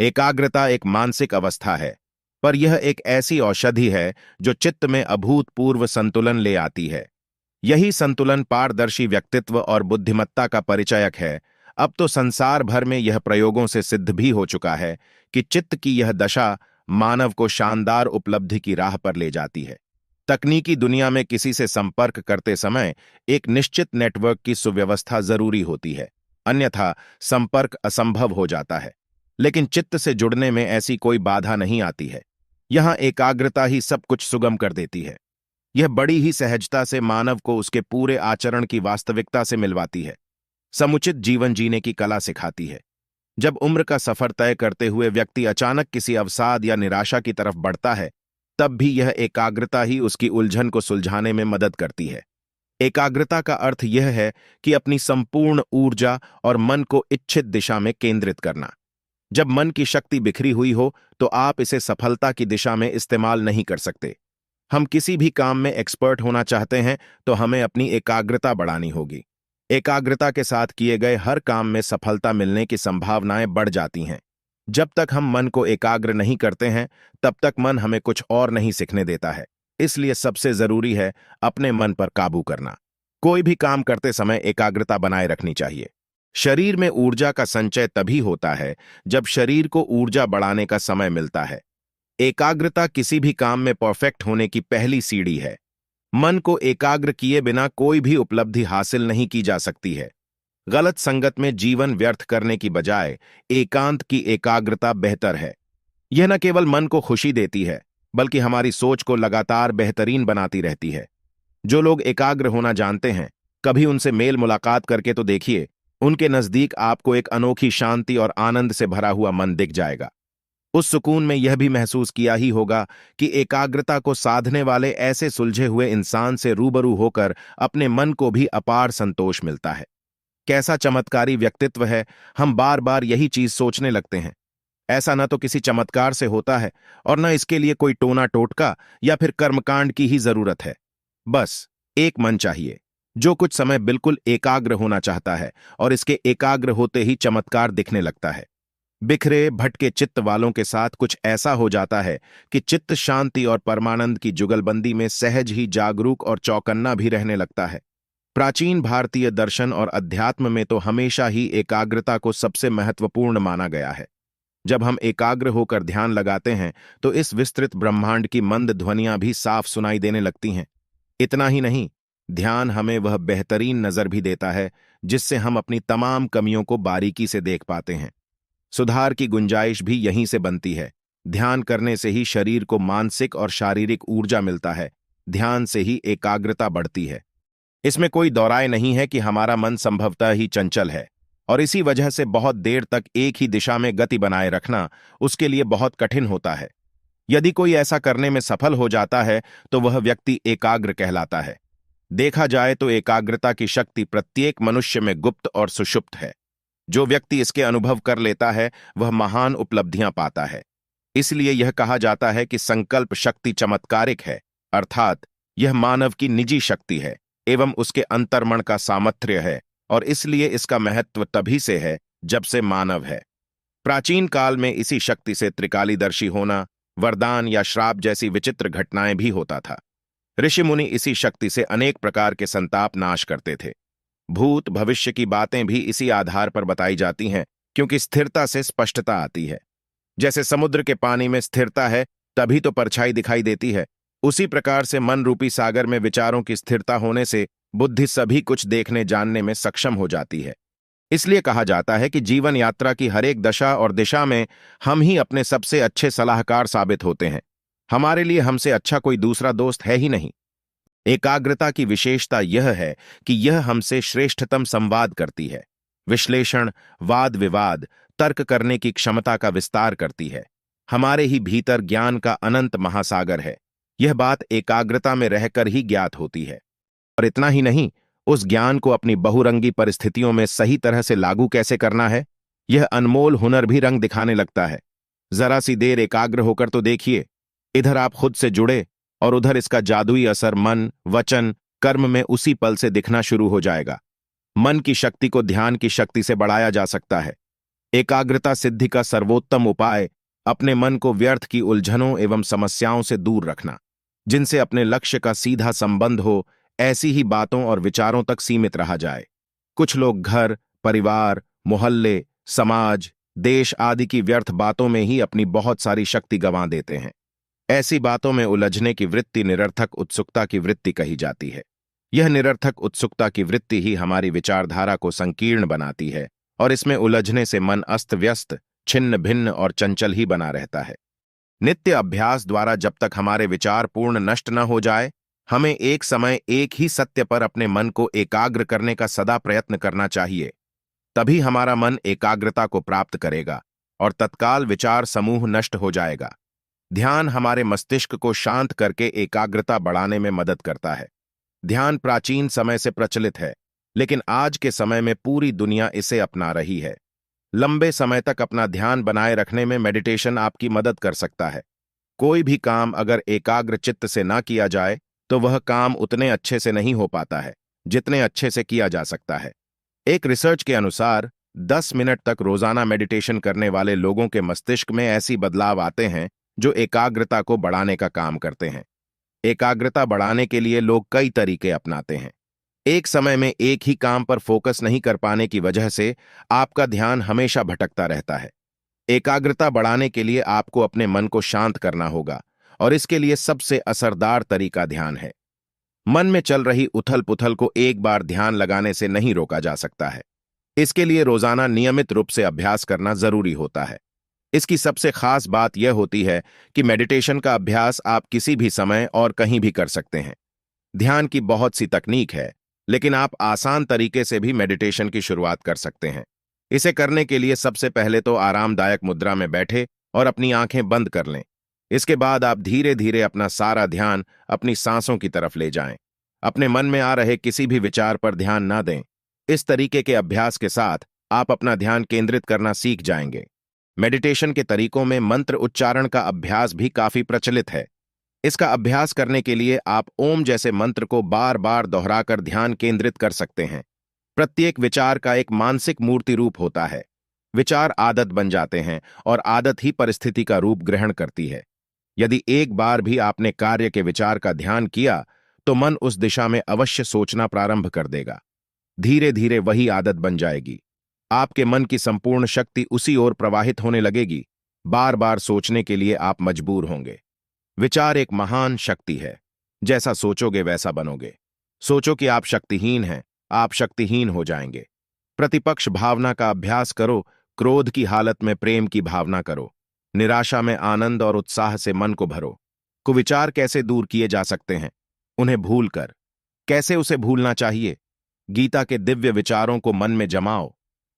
एकाग्रता एक मानसिक अवस्था है, पर यह एक ऐसी औषधि है जो चित्त में अभूतपूर्व संतुलन ले आती है। यही संतुलन पारदर्शी व्यक्तित्व और बुद्धिमत्ता का परिचायक है। अब तो संसार भर में यह प्रयोगों से सिद्ध भी हो चुका है कि चित्त की यह दशा मानव को शानदार उपलब्धि की राह पर ले जाती है। तकनीकी दुनिया में किसी से संपर्क करते समय एक निश्चित नेटवर्क की सुव्यवस्था जरूरी होती है, अन्यथा संपर्क असंभव हो जाता है। लेकिन चित्त से जुड़ने में ऐसी कोई बाधा नहीं आती है। यहां एकाग्रता ही सब कुछ सुगम कर देती है। यह बड़ी ही सहजता से मानव को उसके पूरे आचरण की वास्तविकता से मिलवाती है, समुचित जीवन जीने की कला सिखाती है। जब उम्र का सफर तय करते हुए व्यक्ति अचानक किसी अवसाद या निराशा की तरफ बढ़ता है, तब भी यह एकाग्रता ही उसकी उलझन को सुलझाने में मदद करती है। एकाग्रता का अर्थ यह है कि अपनी संपूर्ण ऊर्जा और मन को इच्छित दिशा में केंद्रित करना। जब मन की शक्ति बिखरी हुई हो, तो आप इसे सफलता की दिशा में इस्तेमाल नहीं कर सकते। हम किसी भी काम में एक्सपर्ट होना चाहते हैं तो हमें अपनी एकाग्रता बढ़ानी होगी। एकाग्रता के साथ किए गए हर काम में सफलता मिलने की संभावनाएं बढ़ जाती हैं। जब तक हम मन को एकाग्र नहीं करते हैं, तब तक मन हमें कुछ और नहीं सीखने देता है। इसलिए सबसे जरूरी है अपने मन पर काबू करना। कोई भी काम करते समय एकाग्रता बनाए रखनी चाहिए। शरीर में ऊर्जा का संचय तभी होता है जब शरीर को ऊर्जा बढ़ाने का समय मिलता है। एकाग्रता किसी भी काम में परफेक्ट होने की पहली सीढ़ी है। मन को एकाग्र किए बिना कोई भी उपलब्धि हासिल नहीं की जा सकती है। गलत संगत में जीवन व्यर्थ करने की बजाय एकांत की एकाग्रता बेहतर है। यह न केवल मन को खुशी देती है, बल्कि हमारी सोच को लगातार बेहतरीन बनाती रहती है। जो लोग एकाग्र होना जानते हैं, कभी उनसे मेल मुलाकात करके तो देखिए। उनके नजदीक आपको एक अनोखी शांति और आनंद से भरा हुआ मन दिख जाएगा। उस सुकून में यह भी महसूस किया ही होगा कि एकाग्रता को साधने वाले ऐसे सुलझे हुए इंसान से रूबरू होकर अपने मन को भी अपार संतोष मिलता है। कैसा चमत्कारी व्यक्तित्व है, हम बार बार यही चीज सोचने लगते हैं। ऐसा न तो किसी चमत्कार से होता है और न इसके लिए कोई टोना टोटका या फिर कर्मकांड की ही जरूरत है। बस एक मन चाहिए जो कुछ समय बिल्कुल एकाग्र होना चाहता है, और इसके एकाग्र होते ही चमत्कार दिखने लगता है। बिखरे भटके चित्त वालों के साथ कुछ ऐसा हो जाता है कि चित्त शांति और परमानंद की जुगलबंदी में सहज ही जागरूक और चौकन्ना भी रहने लगता है। प्राचीन भारतीय दर्शन और अध्यात्म में तो हमेशा ही एकाग्रता को सबसे महत्वपूर्ण माना गया है। जब हम एकाग्र होकर ध्यान लगाते हैं तो इस विस्तृत ब्रह्मांड की मंद ध्वनियां भी साफ सुनाई देने लगती हैं। इतना ही नहीं, ध्यान हमें वह बेहतरीन नजर भी देता है जिससे हम अपनी तमाम कमियों को बारीकी से देख पाते हैं। सुधार की गुंजाइश भी यहीं से बनती है। ध्यान करने से ही शरीर को मानसिक और शारीरिक ऊर्जा मिलता है। ध्यान से ही एकाग्रता बढ़ती है। इसमें कोई दौराय नहीं है कि हमारा मन संभवतः ही चंचल है, और इसी वजह से बहुत देर तक एक ही दिशा में गति बनाए रखना उसके लिए बहुत कठिन होता है। यदि कोई ऐसा करने में सफल हो जाता है तो वह व्यक्ति एकाग्र कहलाता है। देखा जाए तो एकाग्रता की शक्ति प्रत्येक मनुष्य में गुप्त और सुषुप्त है। जो व्यक्ति इसके अनुभव कर लेता है वह महान उपलब्धियां पाता है। इसलिए यह कहा जाता है कि संकल्प शक्ति चमत्कारिक है, अर्थात यह मानव की निजी शक्ति है एवं उसके अंतर्मन का सामर्थ्य है, और इसलिए इसका महत्व तभी से है जब से मानव है। प्राचीन काल में इसी शक्ति से त्रिकालीदर्शी होना, वरदान या श्राप जैसी विचित्र घटनाएं भी होता था। ऋषि मुनि इसी शक्ति से अनेक प्रकार के संताप नाश करते थे। भूत भविष्य की बातें भी इसी आधार पर बताई जाती हैं, क्योंकि स्थिरता से स्पष्टता आती है। जैसे समुद्र के पानी में स्थिरता है तभी तो परछाई दिखाई देती है, उसी प्रकार से मन रूपी सागर में विचारों की स्थिरता होने से बुद्धि सभी कुछ देखने जानने में सक्षम हो जाती है। इसलिए कहा जाता है कि जीवन यात्रा की हर एक दशा और दिशा में हम ही अपने सबसे अच्छे सलाहकार साबित होते हैं। हमारे लिए हमसे अच्छा कोई दूसरा दोस्त है ही नहीं। एकाग्रता की विशेषता यह है कि यह हमसे श्रेष्ठतम संवाद करती है। विश्लेषण, वाद विवाद, तर्क करने की क्षमता का विस्तार करती है। हमारे ही भीतर ज्ञान का अनंत महासागर है। यह बात एकाग्रता में रहकर ही ज्ञात होती है। और इतना ही नहीं, उस ज्ञान को अपनी बहुरंगी परिस्थितियों में सही तरह से लागू कैसे करना है, यह अनमोल हुनर भी रंग दिखाने लगता है। जरा सी देर एकाग्र होकर तो देखिए, इधर आप खुद से जुड़े और उधर इसका जादुई असर मन, वचन, कर्म में उसी पल से दिखना शुरू हो जाएगा। मन की शक्ति को ध्यान की शक्ति से बढ़ाया जा सकता है। एकाग्रता सिद्धि का सर्वोत्तम उपाय अपने मन को व्यर्थ की उलझनों एवं समस्याओं से दूर रखना, जिनसे अपने लक्ष्य का सीधा संबंध हो, ऐसी ही बातों और विचारों तक सीमित रहा जाए। कुछ लोग घर, परिवार, मोहल्ले, समाज, देश आदि की व्यर्थ बातों में ही अपनी बहुत सारी शक्ति गंवा देते हैं। ऐसी बातों में उलझने की वृत्ति निरर्थक उत्सुकता की वृत्ति कही जाती है। यह निरर्थक उत्सुकता की वृत्ति ही हमारी विचारधारा को संकीर्ण बनाती है और इसमें उलझने से मन अस्त व्यस्त, छिन्न भिन्न और चंचल ही बना रहता है। नित्य अभ्यास द्वारा जब तक हमारे विचार पूर्ण नष्ट न हो जाए, हमें एक समय एक ही सत्य पर अपने मन को एकाग्र करने का सदा प्रयत्न करना चाहिए। तभी हमारा मन एकाग्रता को प्राप्त करेगा और तत्काल विचार समूह नष्ट हो जाएगा। ध्यान हमारे मस्तिष्क को शांत करके एकाग्रता बढ़ाने में मदद करता है। ध्यान प्राचीन समय से प्रचलित है, लेकिन आज के समय में पूरी दुनिया इसे अपना रही है। लंबे समय तक अपना ध्यान बनाए रखने में मेडिटेशन आपकी मदद कर सकता है। कोई भी काम अगर एकाग्र चित्त से ना किया जाए, तो वह काम उतने अच्छे से नहीं हो पाता है जितने अच्छे से किया जा सकता है। एक रिसर्च के अनुसार 10 मिनट तक रोजाना मेडिटेशन करने वाले लोगों के मस्तिष्क में ऐसी बदलाव आते हैं जो एकाग्रता को बढ़ाने का काम करते हैं। एकाग्रता बढ़ाने के लिए लोग कई तरीके अपनाते हैं। एक समय में एक ही काम पर फोकस नहीं कर पाने की वजह से आपका ध्यान हमेशा भटकता रहता है। एकाग्रता बढ़ाने के लिए आपको अपने मन को शांत करना होगा और इसके लिए सबसे असरदार तरीका ध्यान है। मन में चल रही उथल पुथल को एक बार ध्यान लगाने से नहीं रोका जा सकता है। इसके लिए रोजाना नियमित रूप से अभ्यास करना जरूरी होता है। इसकी सबसे खास बात यह होती है कि मेडिटेशन का अभ्यास आप किसी भी समय और कहीं भी कर सकते हैं। ध्यान की बहुत सी तकनीक है, लेकिन आप आसान तरीके से भी मेडिटेशन की शुरुआत कर सकते हैं। इसे करने के लिए सबसे पहले तो आरामदायक मुद्रा में बैठे और अपनी आंखें बंद कर लें। इसके बाद आप धीरे धीरे अपना सारा ध्यान अपनी सांसों की तरफ ले जाएं। अपने मन में आ रहे किसी भी विचार पर ध्यान ना दें। इस तरीके के अभ्यास के साथ आप अपना ध्यान केंद्रित करना सीख जाएंगे। मेडिटेशन के तरीकों में मंत्र उच्चारण का अभ्यास भी काफी प्रचलित है। इसका अभ्यास करने के लिए आप ओम जैसे मंत्र को बार बार दोहराकर ध्यान केंद्रित कर सकते हैं। प्रत्येक विचार का एक मानसिक मूर्ति रूप होता है। विचार आदत बन जाते हैं और आदत ही परिस्थिति का रूप ग्रहण करती है। यदि एक बार भी आपने कार्य के विचार का ध्यान किया, तो मन उस दिशा में अवश्य सोचना प्रारंभ कर देगा। धीरे धीरे वही आदत बन जाएगी। आपके मन की संपूर्ण शक्ति उसी ओर प्रवाहित होने लगेगी। बार बार सोचने के लिए आप मजबूर होंगे। विचार एक महान शक्ति है। जैसा सोचोगे वैसा बनोगे। सोचो कि आप शक्तिहीन हैं, आप शक्तिहीन हो जाएंगे। प्रतिपक्ष भावना का अभ्यास करो। क्रोध की हालत में प्रेम की भावना करो। निराशा में आनंद और उत्साह से मन को भरो। कुविचार कैसे दूर किए जा सकते हैं? उन्हें भूलकर। कैसे उसे भूलना चाहिए? गीता के दिव्य विचारों को मन में जमाओ।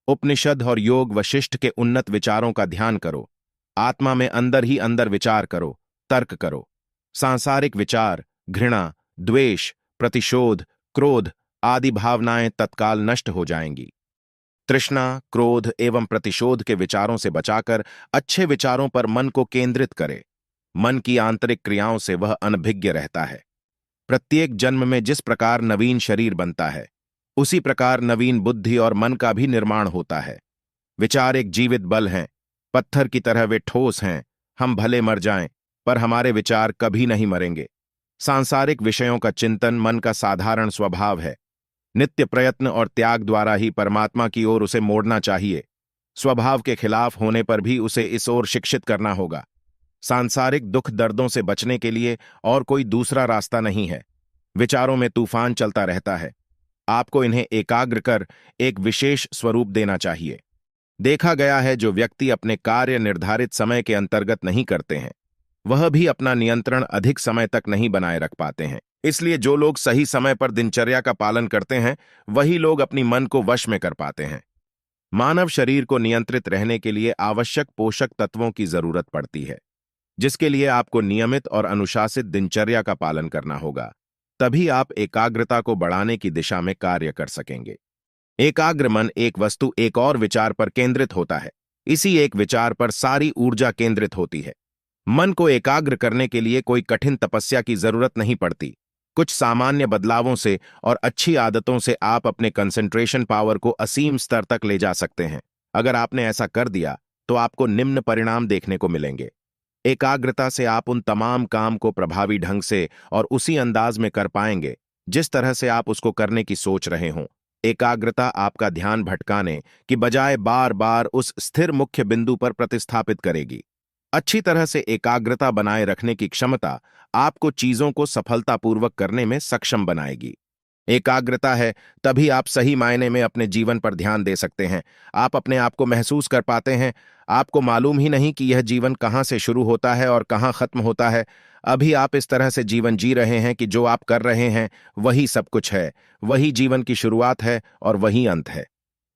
उपनिषद और योग वशिष्ठ के उन्नत विचारों का ध्यान करो। आत्मा में अंदर ही अंदर विचार करो, तर्क करो। सांसारिक विचार, घृणा, द्वेष, प्रतिशोध, क्रोध आदि भावनाएं तत्काल नष्ट हो जाएंगी। तृष्णा, क्रोध एवं प्रतिशोध के विचारों से बचाकर अच्छे विचारों पर मन को केंद्रित करे। मन की आंतरिक क्रियाओं से वह अनभिज्ञ रहता है। प्रत्येक जन्म में जिस प्रकार नवीन शरीर बनता है, उसी प्रकार नवीन बुद्धि और मन का भी निर्माण होता है। विचार एक जीवित बल हैं। पत्थर की तरह वे ठोस हैं। हम भले मर जाएं, पर हमारे विचार कभी नहीं मरेंगे। सांसारिक विषयों का चिंतन मन का साधारण स्वभाव है। नित्य प्रयत्न और त्याग द्वारा ही परमात्मा की ओर उसे मोड़ना चाहिए। स्वभाव के खिलाफ होने पर भी उसे इस ओर शिक्षित करना होगा। सांसारिक दुख दर्दों से बचने के लिए और कोई दूसरा रास्ता नहीं है। विचारों में तूफान चलता रहता है। आपको इन्हें एकाग्र कर एक विशेष स्वरूप देना चाहिए। देखा गया है, जो व्यक्ति अपने कार्य निर्धारित समय के अंतर्गत नहीं करते हैं, वह भी अपना नियंत्रण अधिक समय तक नहीं बनाए रख पाते हैं। इसलिए जो लोग सही समय पर दिनचर्या का पालन करते हैं, वही लोग अपनी मन को वश में कर पाते हैं। मानव शरीर को नियंत्रित रहने के लिए आवश्यक पोषक तत्वों की जरूरत पड़ती है, जिसके लिए आपको नियमित और अनुशासित दिनचर्या का पालन करना होगा। तभी आप एकाग्रता को बढ़ाने की दिशा में कार्य कर सकेंगे। एकाग्र मन एक वस्तु एक और विचार पर केंद्रित होता है। इसी एक विचार पर सारी ऊर्जा केंद्रित होती है। मन को एकाग्र करने के लिए कोई कठिन तपस्या की जरूरत नहीं पड़ती। कुछ सामान्य बदलावों से और अच्छी आदतों से आप अपने कंसंट्रेशन पावर को असीम स्तर तक ले जा सकते हैं। अगर आपने ऐसा कर दिया तो आपको निम्न परिणाम देखने को मिलेंगे। एकाग्रता से आप उन तमाम काम को प्रभावी ढंग से और उसी अंदाज में कर पाएंगे जिस तरह से आप उसको करने की सोच रहे हों। एकाग्रता आपका ध्यान भटकाने की बजाय बार बार उस स्थिर मुख्य बिंदु पर प्रतिस्थापित करेगी। अच्छी तरह से एकाग्रता बनाए रखने की क्षमता आपको चीजों को सफलतापूर्वक करने में सक्षम बनाएगी। एकाग्रता है तभी आप सही मायने में अपने जीवन पर ध्यान दे सकते हैं। आप अपने आप को महसूस कर पाते हैं। आपको मालूम ही नहीं कि यह जीवन कहाँ से शुरू होता है और कहाँ खत्म होता है। अभी आप इस तरह से जीवन जी रहे हैं कि जो आप कर रहे हैं वही सब कुछ है, वही जीवन की शुरुआत है और वही अंत है।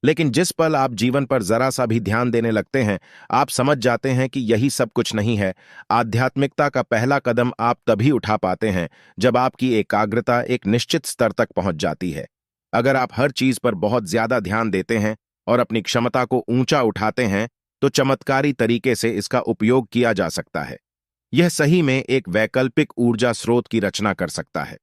लेकिन जिस पल आप जीवन पर जरा सा भी ध्यान देने लगते हैं, आप समझ जाते हैं कि यही सब कुछ नहीं है। आध्यात्मिकता का पहला कदम आप तभी उठा पाते हैं जब आपकी एकाग्रता एक निश्चित स्तर तक पहुंच जाती है। अगर आप हर चीज पर बहुत ज्यादा ध्यान देते हैं और अपनी क्षमता को ऊंचा उठाते हैं, तो चमत्कारी तरीके से इसका उपयोग किया जा सकता है। यह सही में एक वैकल्पिक ऊर्जा स्रोत की रचना कर सकता है।